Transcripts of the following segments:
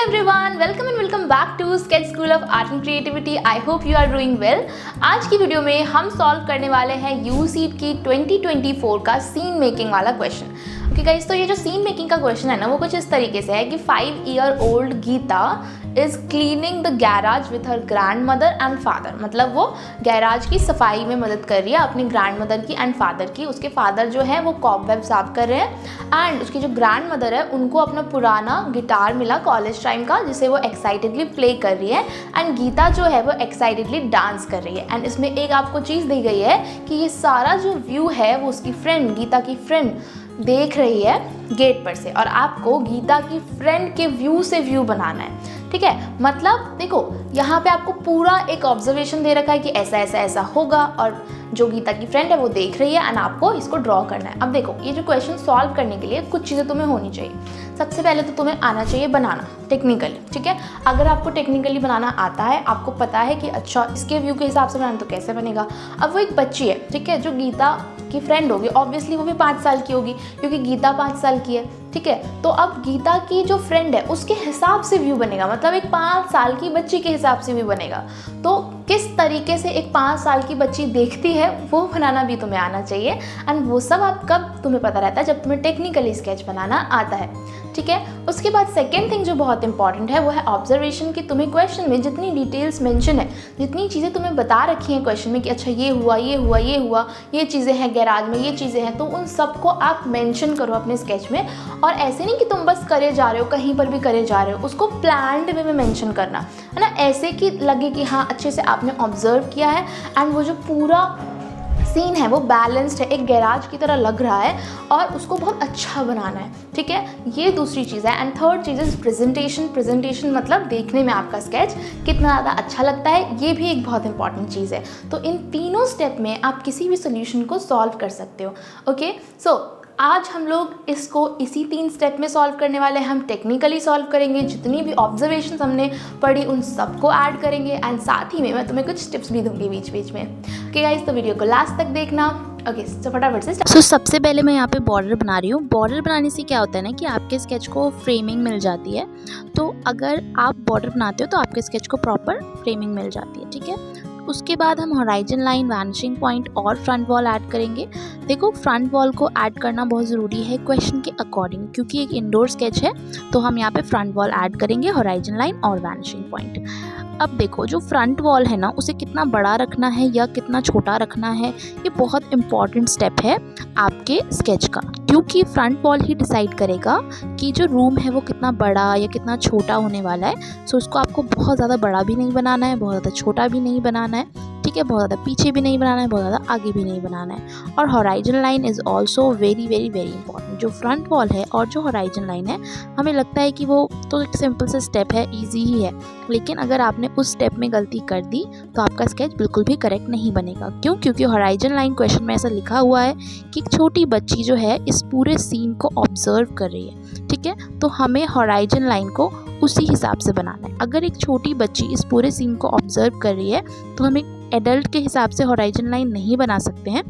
Everyone, welcome and welcome back to sketch school of art and creativity. I hope you are doing well. आज की video में हम solve करने वाले हैं यूसीट की 2024 का सीन मेकिंग वाला क्वेश्चन। ओके गाइस, तो ये जो सीन मेकिंग का क्वेश्चन है ना, वो कुछ इस तरीके से है कि 5-year-old Gita is cleaning the garage with her grand mother and father. मतलब वो गैराज की सफाई में मदद कर रही है अपनी ग्रैंड मदर की एंड फादर की। उसके फादर जो है वो कॉबवेब साफ कर रहे हैं एंड उसकी जो ग्रैंड मदर है उनको अपना पुराना गिटार मिला कॉलेज टाइम का, जिसे वो एक्साइटेडली प्ले कर रही है एंड गीता जो है वो एक्साइटेडली डांस कर रही है। एंड इसमें एक आपको चीज़ दी गई है कि ये सारा जो व्यू है वो उसकी फ्रेंड, गीता की फ्रेंड देख रही है गेट पर से, और आपको गीता की फ्रेंड के व्यू से व्यू बनाना है। ठीक है, मतलब देखो यहाँ पे आपको पूरा एक ऑब्जर्वेशन दे रखा है कि ऐसा ऐसा ऐसा होगा, और जो गीता की फ्रेंड है वो देख रही है एंड आपको इसको ड्रॉ करना है। अब देखो, ये जो क्वेश्चन सॉल्व करने के लिए कुछ चीज़ें तुम्हें होनी चाहिए। सबसे पहले तो तुम्हें आना चाहिए बनाना टेक्निकली। ठीक है, अगर आपको टेक्निकली बनाना आता है, आपको पता है कि अच्छा इसके व्यू के हिसाब से बनाना तो कैसे बनेगा। अब वो एक बच्ची है, ठीक है, जो गीता की फ्रेंड होगी, ऑब्वियसली वो भी 5 साल की होगी क्योंकि गीता 5 साल की है। ठीक है, तो अब गीता की जो फ्रेंड है उसके हिसाब से व्यू बनेगा, मतलब एक 5 साल की बच्ची के हिसाब से व्यू बनेगा। तो किस तरीके से एक 5 साल की बच्ची देखती है वो बनाना भी तुम्हें आना चाहिए। एंड वो सब आप कब तुम्हें पता रहता है, जब तुम्हें टेक्निकली स्केच बनाना आता है। ठीक है, उसके बाद सेकेंड थिंग जो बहुत इंपॉर्टेंट है वो है ऑब्जर्वेशन, कि तुम्हें क्वेश्चन में जितनी डिटेल्स मेंशन है, जितनी चीज़ें तुम्हें बता रखी हैं क्वेश्चन में कि अच्छा ये हुआ ये हुआ ये हुआ, ये चीज़ें हैं गैराज में, ये चीज़ें हैं, तो उन सबको आप मेंशन करो अपने स्केच में। और ऐसे नहीं कि तुम बस करे जा रहे हो, कहीं पर भी करे जा रहे हो, उसको प्लान्ड वे में मेंशन करना है ना, ऐसे कि लगे कि हाँ अच्छे से आपने ऑब्जर्व किया है एंड वो जो पूरा सीन है वो बैलेंस्ड है, एक गैराज की तरह लग रहा है, और उसको बहुत अच्छा बनाना है। ठीक है, ये दूसरी चीज़ है। And third cheese is presentation. Presentation मतलब देखने में आपका स्केच कितना ज़्यादा अच्छा लगता है, ये भी एक बहुत इंपॉर्टेंट चीज़ है। तो इन तीनों स्टेप में आप किसी भी सोल्यूशन को सॉल्व कर सकते हो। ओके, सो आज हम लोग इसको इसी 3 स्टेप में सॉल्व करने वाले हैं। हम टेक्निकली सॉल्व करेंगे, जितनी भी ऑब्जर्वेशन हमने पढ़ी उन सबको ऐड करेंगे एंड साथ ही में मैं तुम्हें कुछ टिप्स भी दूंगी बीच बीच में। ओके गाइस, तो वीडियो को लास्ट तक देखना। ओके, तो फटाफट से सबसे पहले मैं यहाँ पे बॉर्डर बना रही हूँ। बॉर्डर बनाने से क्या होता है ना कि आपके स्केच को फ्रेमिंग मिल जाती है। तो अगर आप बॉर्डर बनाते हो तो आपके स्केच को प्रॉपर फ्रेमिंग मिल जाती है। ठीक है, उसके बाद हम हॉराइजन लाइन, वैनिशिंग पॉइंट और फ्रंट वॉल ऐड करेंगे। देखो, फ्रंट वॉल को ऐड करना बहुत ज़रूरी है क्वेश्चन के अकॉर्डिंग, क्योंकि एक इंडोर स्केच है तो हम यहाँ पे फ्रंट वॉल ऐड करेंगे, हॉराइजन लाइन और वैनिशिंग पॉइंट। अब देखो, जो फ्रंट वॉल है ना उसे कितना बड़ा रखना है या कितना छोटा रखना है, ये बहुत इंपॉर्टेंट स्टेप है आपके स्केच का, क्योंकि फ्रंट वॉल ही डिसाइड करेगा कि जो रूम है वो कितना बड़ा या कितना छोटा होने वाला है। सो उसको आपको बहुत ज़्यादा बड़ा भी नहीं बनाना है, बहुत ज़्यादा छोटा भी नहीं बनाना है। ठीक है, बहुत ज़्यादा पीछे भी नहीं बनाना है, बहुत ज़्यादा आगे भी नहीं बनाना है। और horizon line is also very very very important. जो फ्रंट वॉल है और जो हॉराइजन लाइन है, हमें लगता है कि वो तो एक सिंपल सा स्टेप है, ईजी ही है, लेकिन अगर आपने उस स्टेप में गलती कर दी तो आपका स्केच बिल्कुल भी करेक्ट नहीं बनेगा। क्यों? क्योंकि हॉराइजन लाइन क्वेश्चन में ऐसा लिखा हुआ है कि एक छोटी बच्ची जो है इस पूरे सीन को ऑब्जर्व कर रही है। ठीक है, तो हमें हॉराइजन लाइन को उसी हिसाब से बनाना है। अगर एक छोटी बच्ची इस पूरे सीन को ऑब्जर्व कर रही है तो हम एक एडल्ट के हिसाब से हॉराइजन लाइन नहीं बना सकते हैं,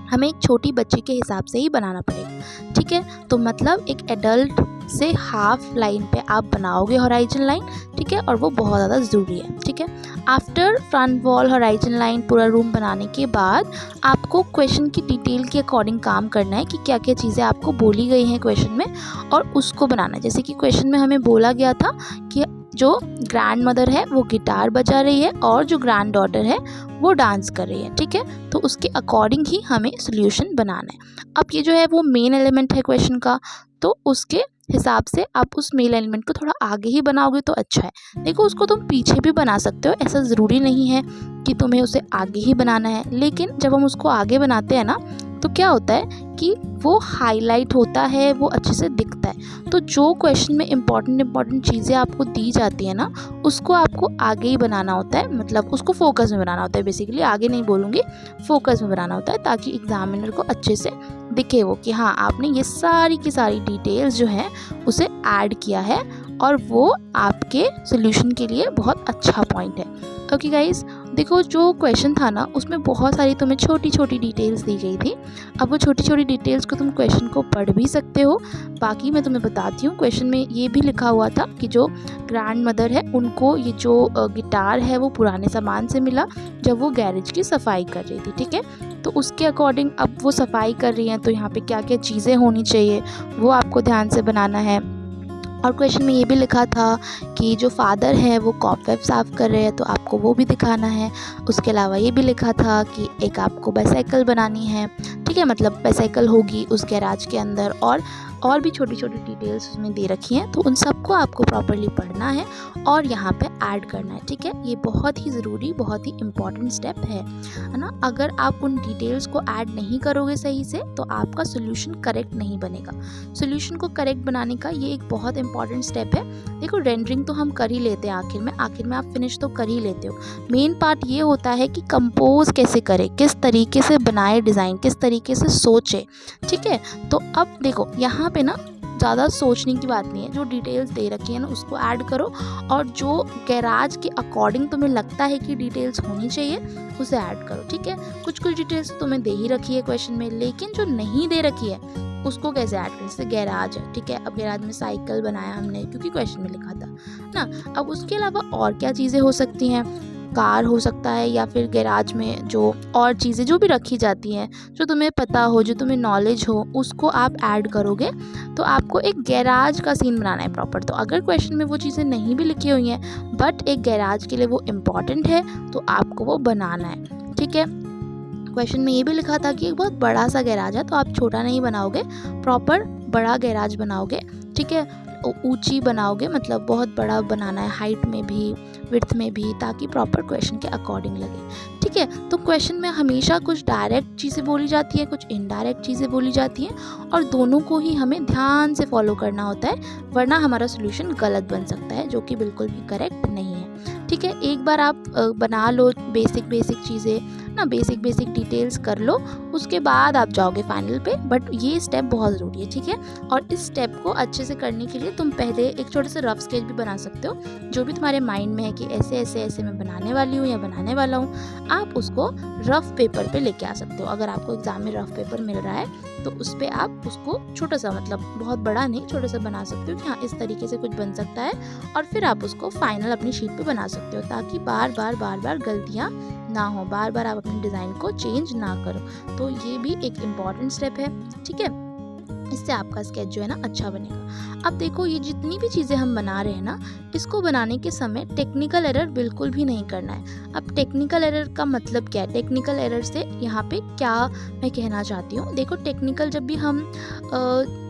हमें एक छोटी बच्ची के हिसाब से ही बनाना पड़ेगा। ठीक है, तो मतलब एक एडल्ट से हाफ लाइन पे आप बनाओगे हॉराइजन लाइन। ठीक है, और वो बहुत ज़्यादा ज़रूरी है। ठीक है, after front wall, horizon line, पूरा रूम बनाने के बाद आपको क्वेश्चन की डिटेल के अकॉर्डिंग काम करना है कि क्या क्या चीज़ें आपको बोली गई हैं क्वेश्चन में, और उसको बनाना है। जैसे कि क्वेश्चन में हमें बोला गया था कि जो ग्रैंड मदर है वो गिटार बजा रही है और जो ग्रैंड डॉटर है वो डांस कर रही है। ठीक है, तो उसके अकॉर्डिंग ही हमें सोल्यूशन बनाना है। अब ये जो है वो मेन एलिमेंट है क्वेश्चन का, तो उसके हिसाब से आप उस मेन एलिमेंट को थोड़ा आगे ही बनाओगे तो अच्छा है। देखो, उसको तुम पीछे भी बना सकते हो, ऐसा ज़रूरी नहीं है कि तुम्हें उसे आगे ही बनाना है। लेकिन जब हम उसको आगे बनाते हैं ना तो क्या होता है कि वो हाईलाइट होता है, वो अच्छे से दिखता है। तो जो क्वेश्चन में इंपॉर्टेंट चीज़ें आपको दी जाती है ना, उसको आपको आगे ही बनाना होता है, मतलब उसको फोकस में बनाना होता है। बेसिकली आगे नहीं बोलूँगी, फोकस में बनाना होता है, ताकि एग्जामिनर को अच्छे से दिखे वो कि हाँ आपने ये सारी की सारी डिटेल्स जो हैं उसे ऐड किया है, और वो आपके सोल्यूशन के लिए बहुत अच्छा पॉइंट है। ओके गाइज, देखो जो क्वेश्चन था ना उसमें बहुत सारी तुम्हें छोटी छोटी डिटेल्स दी गई थी। अब वो छोटी छोटी डिटेल्स को तुम क्वेश्चन को पढ़ भी सकते हो। बाकी मैं तुम्हें बताती हूँ, क्वेश्चन में ये भी लिखा हुआ था कि जो ग्रैंड मदर है उनको ये जो गिटार है वो पुराने सामान से मिला जब वो गैरेज की सफाई कर रही थी। ठीक है, तो उसके अकॉर्डिंग अब वो सफाई कर रही हैं तो यहाँ पे क्या क्या चीज़ें होनी चाहिए वो आपको ध्यान से बनाना है। और क्वेश्चन में ये भी लिखा था कि जो फादर है वो कॉपवेब साफ़ कर रहे हैं तो आपको वो भी दिखाना है। उसके अलावा ये भी लिखा था कि एक आपको बाइसाइकिल बनानी है। ठीक है, मतलब बाइसाइकिल होगी उस गैराज के अंदर, और भी छोटी छोटी डिटेल्स उसमें दे रखी हैं। तो उन सबको आपको प्रॉपर्ली पढ़ना है और यहाँ पे ऐड करना है। ठीक है, ये बहुत ही ज़रूरी, बहुत ही इम्पॉर्टेंट स्टेप है ना। अगर आप उन डिटेल्स को ऐड नहीं करोगे सही से तो आपका सोल्यूशन करेक्ट नहीं बनेगा। सोल्यूशन को करेक्ट बनाने का ये एक बहुत इंपॉर्टेंट स्टेप है। देखो रेंडरिंग तो हम कर ही लेते हैं, आखिर में आप फिनिश तो कर ही लेते हो। मेन पार्ट ये होता है कि कंपोज कैसे करें, किस तरीके से बनाए डिज़ाइन, किस तरीके से सोचे। ठीक है, तो अब देखो यहाँ पे ना ज़्यादा सोचने की बात नहीं है, जो डिटेल्स दे रखी है ना उसको ऐड करो और जो गैराज के अकॉर्डिंग तुम्हें लगता है कि डिटेल्स होनी चाहिए उसे ऐड करो। ठीक है, कुछ डिटेल्स तो तुम्हें दे ही रखी है क्वेश्चन में, लेकिन जो नहीं दे रखी है उसको कैसे ऐड करें। जैसे गैराज है, ठीक है, अब गैराज में साइकिल बनाया हमने क्योंकि क्वेश्चन में लिखा था ना। अब उसके अलावा और क्या चीज़ें हो सकती हैं, कार हो सकता है या फिर गैराज में जो और चीज़ें जो भी रखी जाती हैं जो तुम्हें पता हो, जो तुम्हें नॉलेज हो, उसको आप ऐड करोगे तो आपको एक गैराज का सीन बनाना है प्रॉपर। तो अगर क्वेश्चन में वो चीज़ें नहीं भी लिखी हुई हैं बट एक गैराज के लिए वो इम्पॉर्टेंट है तो आपको वो बनाना है। ठीक है, क्वेश्चन में ये भी लिखा था कि एक बहुत बड़ा सा गैराज है तो आप छोटा नहीं बनाओगे, प्रॉपर बड़ा गैराज बनाओगे। ठीक है, ऊंची बनाओगे, मतलब बहुत बड़ा बनाना है, हाइट में भी विड्थ में भी, ताकि प्रॉपर क्वेश्चन के अकॉर्डिंग लगे। ठीक है, तो क्वेश्चन में हमेशा कुछ डायरेक्ट चीज़ें बोली जाती हैं, कुछ इनडायरेक्ट चीज़ें बोली जाती हैं और दोनों को ही हमें ध्यान से फॉलो करना होता है, वरना हमारा सोल्यूशन गलत बन सकता है जो कि बिल्कुल भी करेक्ट नहीं है। ठीक है, एक बार आप बना लो बेसिक चीज़ें ना, बेसिक डिटेल्स कर लो, उसके बाद आप जाओगे फाइनल पे, बट ये स्टेप बहुत ज़रूरी है। ठीक है, और इस स्टेप को अच्छे से करने के लिए तुम पहले एक छोटे से रफ स्केच भी बना सकते हो, जो भी तुम्हारे माइंड में है कि ऐसे मैं बनाने वाली हूँ या बनाने वाला हूँ, आप उसको रफ पेपर पे लेके आ सकते हो। अगर आपको एग्ज़ाम में रफ पेपर मिल रहा है तो उस पर आप उसको छोटा सा, मतलब बहुत बड़ा नहीं, छोटा सा बना सकते हो कि हाँ इस तरीके से कुछ बन सकता है, और फिर आप उसको फाइनल अपनी शीट पे बना सकते हो, ताकि बार बार गलतियाँ ना हो, बार बार आप अपने डिज़ाइन को चेंज ना करो। तो ये भी एक इम्पॉर्टेंट स्टेप है। ठीक है, इससे आपका स्केच जो है ना अच्छा बनेगा। अब देखो ये जितनी भी चीज़ें हम बना रहे हैं ना, इसको बनाने के समय टेक्निकल एरर बिल्कुल भी नहीं करना है। अब टेक्निकल एरर का मतलब क्या है, टेक्निकल एरर से यहाँ पे क्या मैं कहना चाहती हूँ, देखो टेक्निकल जब भी हम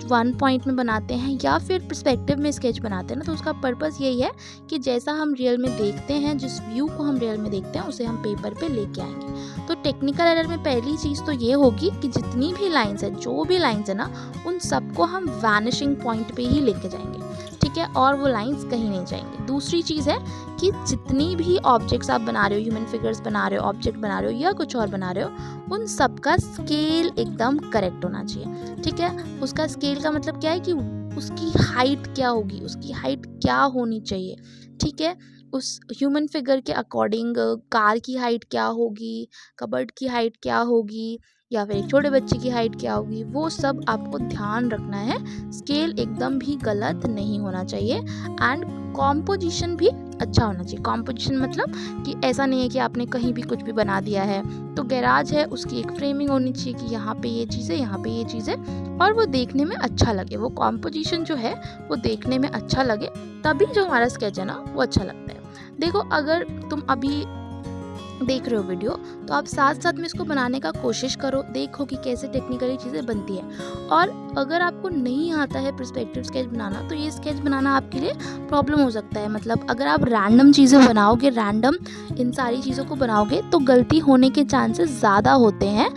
1 पॉइंट में बनाते हैं या फिर पर्सपेक्टिव में स्केच बनाते हैं ना, तो उसका पर्पस यही है कि जैसा हम रियल में देखते हैं, जिस व्यू को हम रियल में देखते हैं उसे हम पेपर पे लेके आएंगे। तो टेक्निकल एरर में पहली चीज़ तो ये होगी कि जितनी भी लाइंस है, जो भी लाइंस है ना, उन सबको हम वैनिशिंग पॉइंट पे ही लेके जाएंगे। ठीक है, और वो लाइंस कहीं नहीं जाएंगे। दूसरी चीज़ है कि जितनी भी ऑब्जेक्ट्स आप बना रहे हो, ह्यूमन फिगर्स बना रहे हो, ऑब्जेक्ट बना रहे हो या कुछ और बना रहे हो, उन सब का स्केल एकदम करेक्ट होना चाहिए। ठीक है, उसका स्केल का मतलब क्या है कि उसकी हाइट क्या होगी, उसकी हाइट क्या होनी चाहिए। ठीक है, उस ह्यूमन फिगर के अकॉर्डिंग कार की हाइट क्या होगी, कबर्ड की हाइट क्या होगी, या फिर एक छोटे बच्चे की हाइट क्या होगी, वो सब आपको ध्यान रखना है। स्केल एकदम भी गलत नहीं होना चाहिए एंड कॉम्पोजिशन भी अच्छा होना चाहिए। कॉम्पोजिशन मतलब कि ऐसा नहीं है कि आपने कहीं भी कुछ भी बना दिया है। तो गैराज है, उसकी एक फ्रेमिंग होनी चाहिए कि यहाँ पे ये चीज़ है, यहाँ पे ये चीज़ है, और वो देखने में अच्छा लगे। वो कॉम्पोजिशन जो है वो देखने में अच्छा लगे, तभी जो हमारा स्केच है ना वो अच्छा लगता है। देखो अगर तुम अभी देख रहे हो वीडियो, तो आप साथ साथ में इसको बनाने का कोशिश करो, देखो कि कैसे टेक्निकली चीज़ें बनती है। और अगर आपको नहीं आता है पर्सपेक्टिव स्केच बनाना, तो ये स्केच बनाना आपके लिए प्रॉब्लम हो सकता है। मतलब अगर आप रैंडम चीज़ें बनाओगे, रैंडम इन सारी चीज़ों को बनाओगे, तो गलती होने के चांसेस ज़्यादा होते हैं।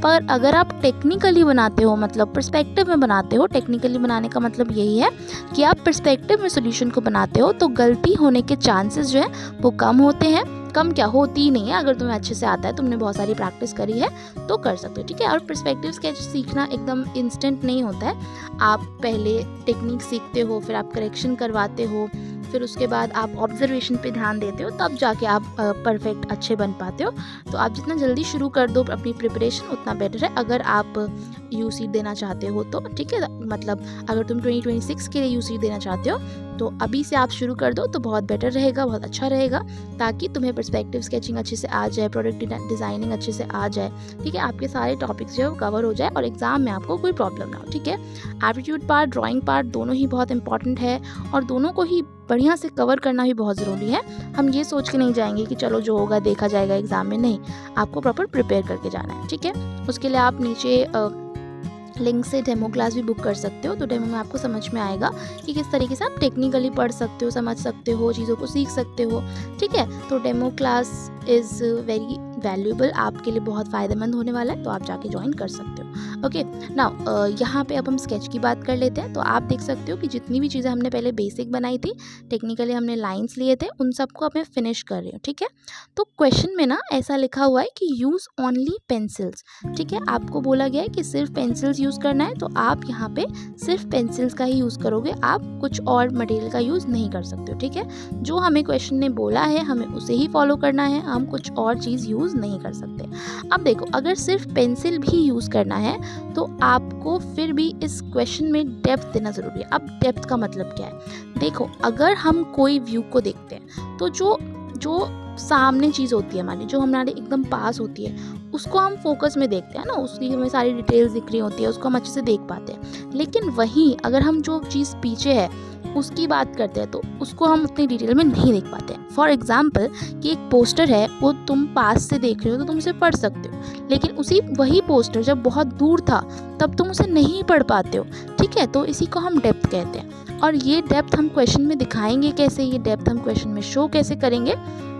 पर अगर आप टेक्निकली बनाते हो, मतलब पर्सपेक्टिव में बनाते हो, टेक्निकली बनाने का मतलब यही है कि आप पर्सपेक्टिव में सोल्यूशन को बनाते हो, तो गलती होने के चांसेस जो है वो कम होते हैं। कम क्या, होती ही नहीं है। अगर तुम्हें अच्छे से आता है, तुमने बहुत सारी प्रैक्टिस करी है, तो कर सकते हो। ठीक है, और पर्सपेक्टिव स्केच सीखना एकदम इंस्टेंट नहीं होता है। आप पहले टेक्निक सीखते हो, फिर आप करेक्शन करवाते हो, फिर उसके बाद आप ऑब्जर्वेशन पे ध्यान देते हो, तब जाके आप परफेक्ट अच्छे बन पाते हो। तो आप जितना जल्दी शुरू कर दो अपनी प्रिपरेशन उतना बेटर है, अगर आप यूसी देना चाहते हो तो, ठीक है। मतलब अगर तुम 2026 के लिए यूसी देना चाहते हो तो अभी से आप शुरू कर दो तो बहुत बेटर रहेगा, बहुत अच्छा रहेगा, ताकि तुम्हें पर्सपेक्टिव स्केचिंग अच्छे से आ जाए, प्रोडक्ट डिज़ाइनिंग अच्छे से आ जाए, ठीक है। आपके सारे टॉपिक्स जो है वो कवर हो जाए और एग्ज़ाम में आपको कोई प्रॉब्लम ना हो, ठीक है। एप्टीट्यूड पार्ट, ड्राइंग पार्ट दोनों ही बहुत इंपॉर्टेंट है और दोनों को ही बढ़िया से कवर करना भी बहुत ज़रूरी है। हम ये सोच के नहीं जाएंगे कि चलो जो होगा देखा जाएगा एग्ज़ाम में, नहीं, आपको प्रॉपर प्रिपेयर करके जाना है, ठीक है। उसके लिए आप नीचे लिंक से डेमो क्लास भी बुक कर सकते हो, तो डेमो में आपको समझ में आएगा कि किस तरीके से आप टेक्निकली पढ़ सकते हो, समझ सकते हो, चीज़ों को सीख सकते हो, ठीक है। तो demo class is very valuable, आपके लिए बहुत फ़ायदेमंद होने वाला है, तो आप जाके ज्वाइन कर सकते हो। ओके, नाउ यहाँ पे अब हम स्केच की बात कर लेते हैं। तो आप देख सकते हो कि जितनी भी चीज़ें हमने पहले बेसिक बनाई थी, टेक्निकली हमने लाइंस लिए थे, उन सबको अब मैं फिनिश कर रही हूँ, ठीक है। तो क्वेश्चन में ना ऐसा लिखा हुआ है कि यूज़ ओनली पेंसिल्स, ठीक है। आपको बोला गया है कि सिर्फ पेंसिल्स यूज़ करना है, तो आप यहाँ पे सिर्फ पेंसिल्स का ही यूज़ करोगे, आप कुछ और मटेरियल का यूज़ नहीं कर सकते हो, ठीक है। जो हमें क्वेश्चन ने बोला है हमें उसे ही फॉलो करना है, हम कुछ और चीज़ यूज़ नहीं कर सकते। अब देखो, अगर सिर्फ पेंसिल भी यूज़ करना है तो आपको फिर भी इस क्वेश्चन में डेप्थ देना ज़रूरी है। अब डेप्थ का मतलब क्या है? देखो, अगर हम कोई व्यू को देखते हैं तो जो सामने चीज़ होती है हमारी, जो हमारे एकदम पास होती है, उसको हम फोकस में देखते हैं ना, उसकी हमें सारी डिटेल्स दिख रही होती है, उसको हम अच्छे से देख पाते हैं। लेकिन वहीं अगर हम जो चीज़ पीछे है उसकी बात करते हैं तो उसको हम उतनी डिटेल में नहीं देख पाते हैं। फॉर एग्जाम्पल कि एक पोस्टर है, वो तुम पास से देख रहे हो तो तुम उसे पढ़ सकते हो, लेकिन वही पोस्टर जब बहुत दूर था तब तुम उसे नहीं पढ़ पाते हो, ठीक है। तो इसी को हम डेप्थ कहते हैं। और ये डेप्थ हम क्वेश्चन में दिखाएंगे कैसे, ये डेप्थ हम क्वेश्चन में शो कैसे करेंगे?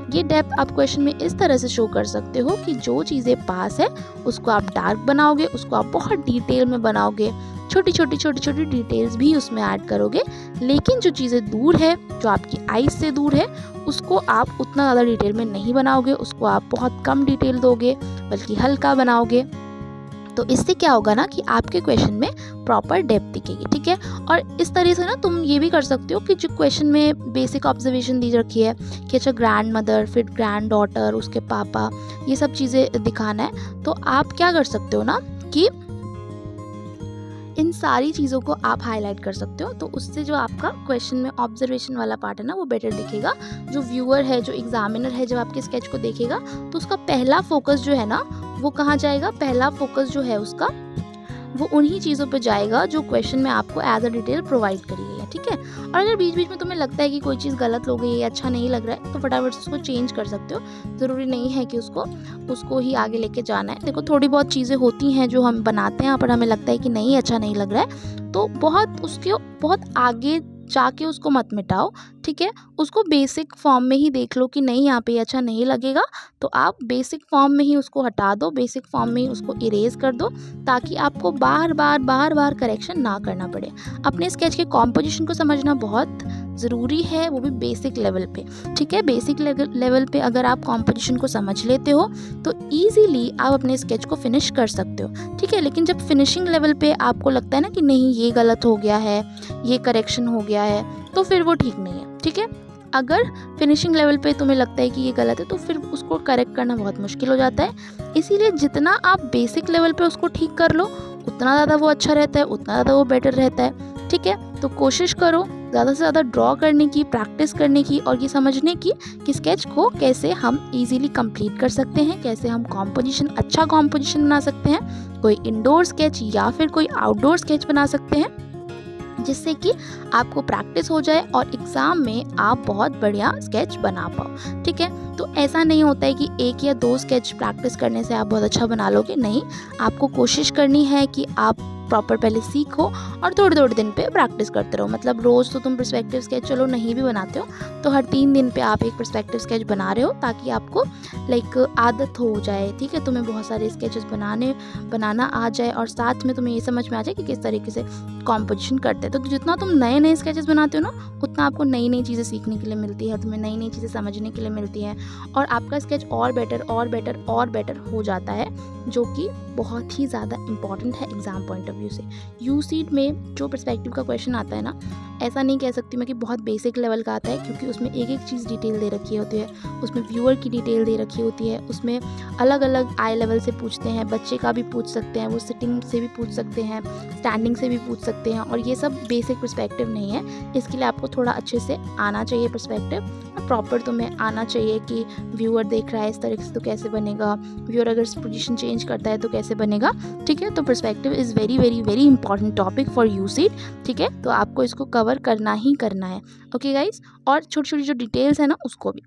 ये डेप्थ आप क्वेश्चन में इस तरह से शो कर सकते हो कि जो चीज़ें पास है उसको आप डार्क बनाओगे, उसको आप बहुत डिटेल में बनाओगे, छोटी छोटी डिटेल्स भी उसमें ऐड करोगे। लेकिन जो चीज़ें दूर है, जो आपकी आईज से दूर है, उसको आप उतना ज़्यादा डिटेल में नहीं बनाओगे, उसको आप बहुत कम डिटेल दोगे, बल्कि हल्का बनाओगे। तो इससे क्या होगा ना कि आपके क्वेश्चन में प्रॉपर डेप्थ दिखेगी, ठीक है। और इस तरह से ना तुम ये भी कर सकते हो कि जो क्वेश्चन में बेसिक ऑब्जर्वेशन दी रखी है कि अच्छा ग्रैंड मदर, फिर ग्रैंड डॉटर, उसके पापा, ये सब चीज़ें दिखाना है, तो आप क्या कर सकते हो ना कि इन सारी चीज़ों को आप हाईलाइट कर सकते हो। तो उससे जो आपका क्वेश्चन में ऑब्जर्वेशन वाला पार्ट है ना, वो बेटर दिखेगा। जो व्यूअर है, जो एग्जामिनर है, जब आपके स्केच को देखेगा तो उसका पहला फोकस जो है ना, वो कहाँ जाएगा? पहला फोकस जो है उसका, वो उन्हीं चीज़ों पे जाएगा जो क्वेश्चन में आपको एज अ डिटेल प्रोवाइड करी गई है, ठीक है। और अगर बीच बीच में तुम्हें लगता है कि कोई चीज़ गलत हो गई है, अच्छा नहीं लग रहा है, तो फटाफट उसको चेंज कर सकते हो। ज़रूरी नहीं है कि उसको ही आगे लेके जाना है। देखो, थोड़ी बहुत चीज़ें होती हैं जो हम बनाते हैं पर हमें लगता है कि नहीं, अच्छा नहीं लग रहा है, तो बहुत आगे जाके उसको मत मिटाओ, ठीक है। उसको बेसिक फॉर्म में ही देख लो कि नहीं, यहाँ पे अच्छा नहीं लगेगा, तो आप बेसिक फॉर्म में ही उसको हटा दो, बेसिक फॉर्म में ही उसको इरेज कर दो, ताकि आपको बार बार करेक्शन ना करना पड़े। अपने स्केच के कॉम्पोजिशन को समझना बहुत ज़रूरी है, वो भी बेसिक लेवल पे, ठीक है। बेसिक लेवल पे अगर आप कॉम्पोजिशन को समझ लेते हो तो ईजीली आप अपने स्केच को फिनिश कर सकते हो, ठीक है। लेकिन जब फिनिशिंग लेवल पे आपको लगता है ना कि नहीं, ये गलत हो गया है, ये करेक्शन हो गया है, तो फिर वो ठीक नहीं है, ठीक है। अगर फिनिशिंग लेवल पे तुम्हें लगता है कि ये गलत है, तो फिर उसको करेक्ट करना बहुत मुश्किल हो जाता है। इसीलिए जितना आप बेसिक लेवल पे उसको ठीक कर लो, उतना ज़्यादा वो अच्छा रहता है, उतना ज़्यादा वो बेटर रहता है, ठीक है। तो कोशिश करो ज़्यादा से ज़्यादा ड्रॉ करने की, प्रैक्टिस करने की, और ये समझने की कि स्केच को कैसे हम इजीली कंप्लीट कर सकते हैं, कैसे हम अच्छा कॉम्पोजिशन बना सकते हैं, कोई इंडोर स्केच या फिर कोई आउटडोर स्केच बना सकते हैं, जिससे कि आपको प्रैक्टिस हो जाए और एग्ज़ाम में आप बहुत बढ़िया स्केच बना पाओ, ठीक है। तो ऐसा नहीं होता है कि 1 या 2 स्केच प्रैक्टिस करने से आप बहुत अच्छा बना लोगे, नहीं। आपको कोशिश करनी है कि आप प्रॉपर पहले सीखो और थोड़े दिन पे प्रैक्टिस करते रहो। मतलब रोज़ तो तुम पर्सपेक्टिव स्केच चलो नहीं भी बनाते हो, तो हर 3 दिन पे आप एक पर्सपेक्टिव स्केच बना रहे हो, ताकि आपको आदत हो जाए, ठीक है। तुम्हें बहुत सारे स्केचेस बनाना आ जाए और साथ में तुम्हें ये समझ में आ जाए कि किस तरीके से कॉम्पोजिशन करते हैं। तो जितना तुम नए स्केचेस बनाते हो ना, उतना आपको नई नई चीज़ें सीखने के लिए मिलती है, तुम्हें नई नई चीज़ें समझने के लिए मिलती हैं और आपका स्केच और बेटर हो जाता है, जो कि बहुत ही ज़्यादा इंपॉर्टेंट है एग्ज़ाम पॉइंट ऑफ व्यू से। यूसीट में जो पर्सपेक्टिव का क्वेश्चन आता है ना, ऐसा नहीं कह सकती मैं कि बहुत बेसिक लेवल का आता है, क्योंकि उसमें एक एक चीज़ डिटेल दे रखी होती है, उसमें व्यूअर की डिटेल दे रखी होती है, उसमें अलग अलग आई लेवल से पूछते हैं, बच्चे का भी पूछ सकते हैं, वो सिटिंग से भी पूछ सकते हैं, स्टैंडिंग से भी पूछ सकते हैं, और ये सब बेसिक पर्सपेक्टिव नहीं है। इसके लिए आपको थोड़ा अच्छे से आना चाहिए पर्सपेक्टिव, प्रॉपर तुम्हें आना चाहिए कि व्यूअर देख रहा है इस तरीके से तो कैसे बनेगा, व्यूअर अगर पोजीशन चेंज करता है तो कैसे बनेगा, ठीक है। तो perspective is very very very important topic for UCEED, ठीक है। तो आपको इसको कवर करना ही करना है, ओके गाइस। और छोटी छोटी जो डिटेल्स है ना उसको भी,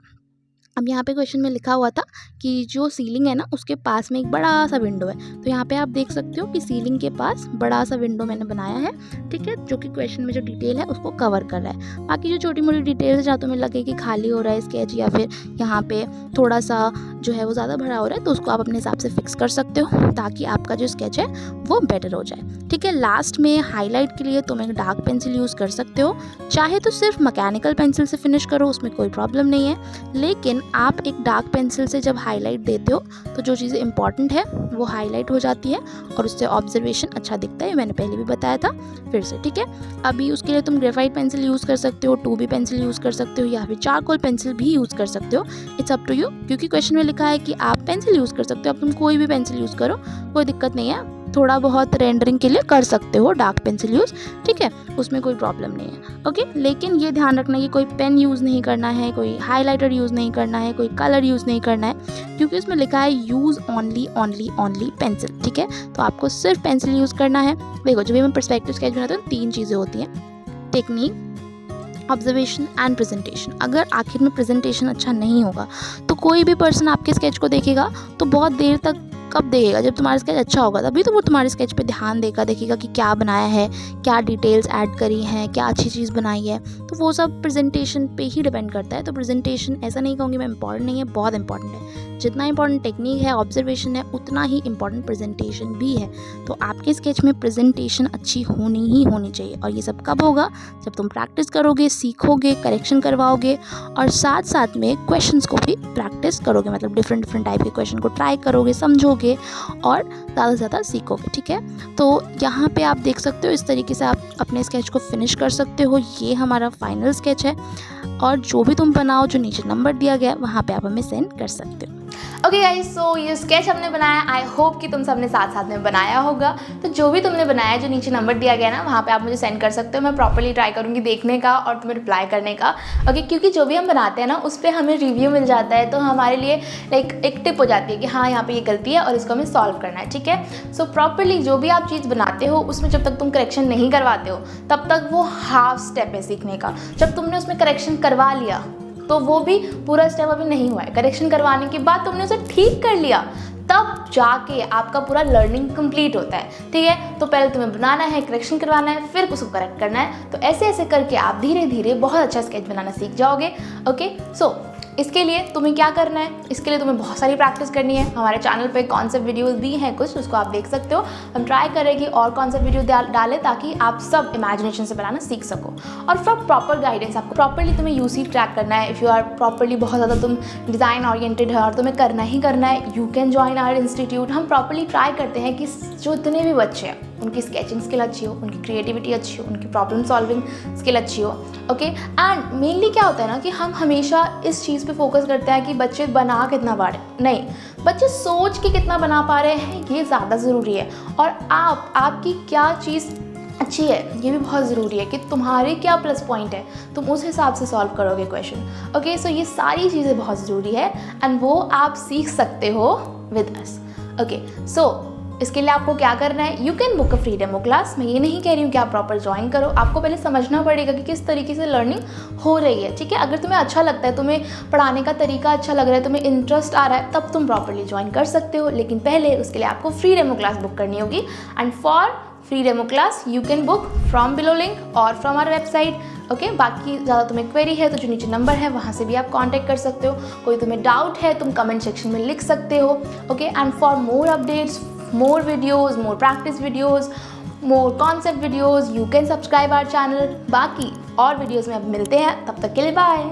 अब यहाँ पे क्वेश्चन में लिखा हुआ था कि जो सीलिंग है ना उसके पास में एक बड़ा सा विंडो है, तो यहाँ पे आप देख सकते हो कि सीलिंग के पास बड़ा सा विंडो मैंने बनाया है, ठीक है, जो कि क्वेश्चन में जो डिटेल है उसको कवर कर रहा है। बाकी जो छोटी मोटी डिटेल्स जहाँ तुम्हें लगे कि खाली हो रहा है स्केच या फिर यहाँ पे थोड़ा सा जो है वो ज़्यादा भरा हो रहा है, तो उसको आप अपने हिसाब से फिक्स कर सकते हो ताकि आपका जो स्केच है वो बेटर हो जाए, ठीक है। लास्ट में हाईलाइट के लिए तुम एक डार्क पेंसिल यूज़ कर सकते हो, चाहे तो सिर्फ मैकेनिकल पेंसिल से फिनिश करो, उसमें कोई प्रॉब्लम नहीं है, लेकिन आप एक डार्क पेंसिल से जब हाईलाइट देते हो तो जो चीज़ें इंपॉर्टेंट है वो हाईलाइट हो जाती है और उससे ऑब्जर्वेशन अच्छा दिखता है, मैंने पहले भी बताया था फिर से, ठीक है। अभी उसके लिए तुम ग्रेफाइट पेंसिल यूज़ कर सकते हो, 2B पेंसिल यूज़ कर सकते हो, या फिर चारकोल पेंसिल भी यूज़ कर सकते हो, इट्स अप टू यू, क्योंकि क्वेश्चन में लिखा है कि आप पेंसिल यूज़ कर सकते हो, अब तुम कोई भी पेंसिल यूज़ करो, कोई दिक्कत नहीं है, थोड़ा बहुत रेंडरिंग के लिए कर सकते हो डार्क पेंसिल यूज़, ठीक है, उसमें कोई प्रॉब्लम नहीं है, ओके। लेकिन ये ध्यान रखना कि कोई पेन यूज़ नहीं करना है, कोई हाइलाइटर यूज़ नहीं करना है, कोई कलर यूज़ नहीं करना है, क्योंकि उसमें लिखा है यूज़ ओनली पेंसिल, ठीक है। तो आपको सिर्फ पेंसिल यूज़ करना है। देखो जब भी मैं पर्सपेक्टिव स्केच बनाता हूँ 3 चीज़ें होती हैं, टेक्निक, ऑब्जर्वेशन एंड प्रेजेंटेशन। अगर आखिर में प्रेजेंटेशन अच्छा नहीं होगा तो कोई भी पर्सन आपके स्केच को देखेगा तो बहुत देर तक कब देखेगा, जब तुम्हारा स्केच अच्छा होगा तभी तो वो तुम्हारे स्केच पे ध्यान देगा, देखेगा कि क्या बनाया है, क्या डिटेल्स ऐड करी हैं, क्या अच्छी चीज़ बनाई है, तो वो सब प्रेजेंटेशन पे ही डिपेंड करता है। तो प्रेजेंटेशन ऐसा नहीं कहूँगी मैं इंपॉर्टेंट नहीं है, बहुत इंपॉर्टेंट है। जितना इंपॉर्टेंट टेक्निक है, ऑब्जर्वेशन है, उतना ही इंपॉर्टेंट प्रेजेंटेशन भी है। तो आपके स्केच में प्रेजेंटेशन अच्छी होनी ही होनी चाहिए, और ये सब कब होगा, जब तुम प्रैक्टिस करोगे, सीखोगे, करेक्शन करवाओगे, और साथ साथ में क्वेश्चंस को भी प्रैक्टिस करोगे, मतलब डिफरेंट टाइप के क्वेश्चन को ट्राई करोगे, समझोगे और ज़्यादा से ज़्यादा सीखोगे, ठीक है। तो यहाँ पे आप देख सकते हो इस तरीके से आप अपने स्केच को फिनिश कर सकते हो। ये हमारा फाइनल स्केच है, और जो भी तुम बनाओ, जो नीचे नंबर दिया गया है वहाँ पे आप हमें सेंड कर सकते हो। ओके गाइस, सो ये स्केच हमने बनाया, आई होप कि तुम सबने साथ साथ में बनाया होगा। तो जो भी तुमने बनाया, जो नीचे नंबर दिया गया ना, वहाँ पे आप मुझे सेंड कर सकते हो। मैं प्रॉपर्ली ट्राई करूँगी देखने का और तुम्हें रिप्लाई करने का, ओके। क्योंकि जो भी हम बनाते हैं ना उस पर हमें रिव्यू मिल जाता है, तो हमारे लिए लाइक एक टिप हो जाती है कि हाँ यहाँ पे ये गलती है और इसको हमें सॉल्व करना है, ठीक है। सो प्रॉपर्ली जो भी आप चीज़ बनाते हो उसमें जब तक तुम करेक्शन नहीं करवाते हो तब तक वो हाफ स्टेप है सीखने का। जब तुमने उसमें करेक्शन करवा लिया तो वो भी पूरा स्टेप अभी नहीं हुआ है। करेक्शन करवाने के बाद तुमने उसे ठीक कर लिया, तब जाके आपका पूरा लर्निंग कंप्लीट होता है, ठीक है। तो पहले तुम्हें बनाना है, करेक्शन करवाना है, फिर उसको करेक्ट करना है। तो ऐसे ऐसे करके आप धीरे धीरे बहुत अच्छा स्केच बनाना सीख जाओगे, ओके। सो इसके लिए तुम्हें क्या करना है, इसके लिए तुम्हें बहुत सारी प्रैक्टिस करनी है। हमारे चैनल पे कॉन्सेप्ट वीडियोस भी हैं कुछ, उसको आप देख सकते हो। हम ट्राई करेंगे और कॉन्सेप्ट वीडियो डालें ताकि आप सब इमेजिनेशन से बनाना सीख सको। और फॉर प्रॉपर गाइडेंस, आपको प्रॉपरली तुम्हें यूसीट क्रैक करना है। इफ़ यू आर प्रॉपरली बहुत ज़्यादा तुम डिज़ाइन ओरिएंटेड है और तुम्हें करना ही करना है, you can join our institute. हम प्रॉपरली ट्राई करते हैं कि जो इतने भी बच्चे हैं उनकी स्केचिंग स्किल अच्छी हो, उनकी क्रिएटिविटी अच्छी हो, उनकी प्रॉब्लम सॉल्विंग स्किल अच्छी हो, ओके। एंड मेनली क्या होता है ना कि हम हमेशा इस चीज़ पे फोकस करते हैं कि बच्चे बना कितना पा रहे, नहीं, बच्चे सोच के कितना बना पा रहे हैं ये ज़्यादा ज़रूरी है। और आपकी क्या चीज़ अच्छी है ये भी बहुत ज़रूरी है कि तुम्हारे क्या प्लस पॉइंट है, तुम उस हिसाब से सॉल्व करोगे क्वेश्चन, ओके। सो ये सारी चीज़ें बहुत ज़रूरी है एंड वो आप सीख सकते हो विद अस, ओके। सो इसके लिए आपको क्या करना है, you can book a free demo class. मैं ये नहीं कह रही हूँ कि आप प्रॉपर ज्वाइन करो, आपको पहले समझना पड़ेगा कि किस तरीके से लर्निंग हो रही है, ठीक है। अगर तुम्हें अच्छा लगता है, तुम्हें पढ़ाने का तरीका अच्छा लग रहा है, तुम्हें इंटरेस्ट आ रहा है, तब तुम प्रॉपरली ज्वाइन कर सकते हो। लेकिन पहले उसके लिए आपको फ्री डेमो क्लास बुक करनी होगी। And for free demo class you can book from below link और फ्रॉम आवर वेबसाइट, ओके। बाकी ज़्यादा तुम्हें क्वेरी है तो जो नीचे नंबर है वहाँ से भी आप कांटेक्ट कर सकते हो। कोई तुम्हें डाउट है तुम कमेंट सेक्शन में लिख सकते हो, okay. And for more updates, more videos, more practice videos, more concept videos, you can subscribe our channel. बाकी और वीडियोज़ में अब मिलते हैं, तब तक के लिए बाय।